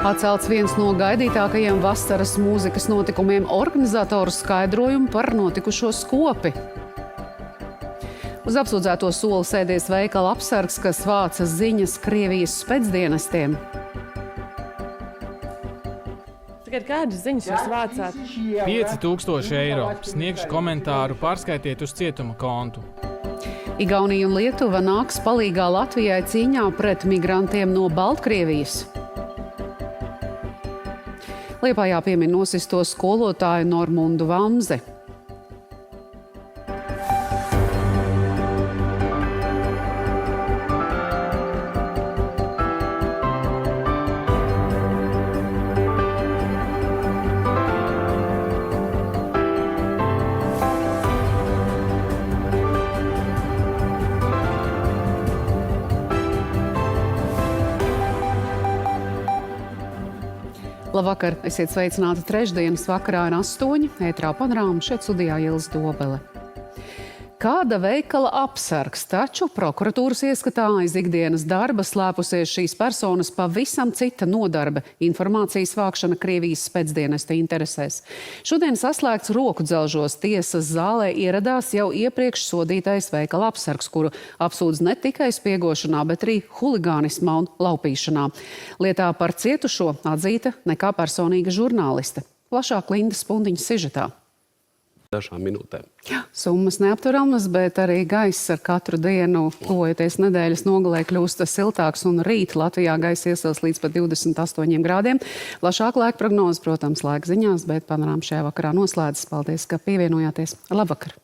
Atcelts viens no gaidītākajiem vasaras mūzikas notikumiem organizatoru skaidrojumu par notikušo skopi. Uz apsūdzēto soli sēdies veikala apsargs, kas vāca ziņas Krievijas spēcdienestiem. Kādas ziņas jūs vācāt? 5000 eiro. Sniegšu komentāru, pārskaitiet uz cietuma kontu. Igaunija un Lietuva nāks palīgā Latvijai cīņā pret migrantiem no Baltkrievijas. Liepājā piemin nosisto skolotāju Normundu Vamzi. Labvakar, esiet sveicināti trešdienas vakarā ar 8. Ētrā panorāma, šeit studijā Ilis Dobele. Kāda veikala apsargs, taču prokuratūras ieskatā aiz ikdienas darba slēpusies šīs personas pavisam cita nodarbe - informācijas vākšana Krievijas spēcdienesta interesēs. Šodien saslēgts roku dzelžos tiesas zālē ieradās jau iepriekš sodītais veikala apsargs, kuru apsūdz ne tikai spiegošanā, bet arī huligānismā un laupīšanā. Lietā par cietušo atzīta nekā personīga žurnāliste. Plašāk Lindas Spundiņas sižetā. Dažām minūtēm. Summas neapturamas, bet arī gaiss ar katru dienu, tuvojoties nedēļas nogalē, kļūst siltāks un rīt Latvijā gaiss iesils līdz pat 28 grādiem. Plašāk laika prognoze, protams, laika ziņās, bet panorāma šajā vakarā noslēdzas. Paldies, ka pievienojāties. Labvakar!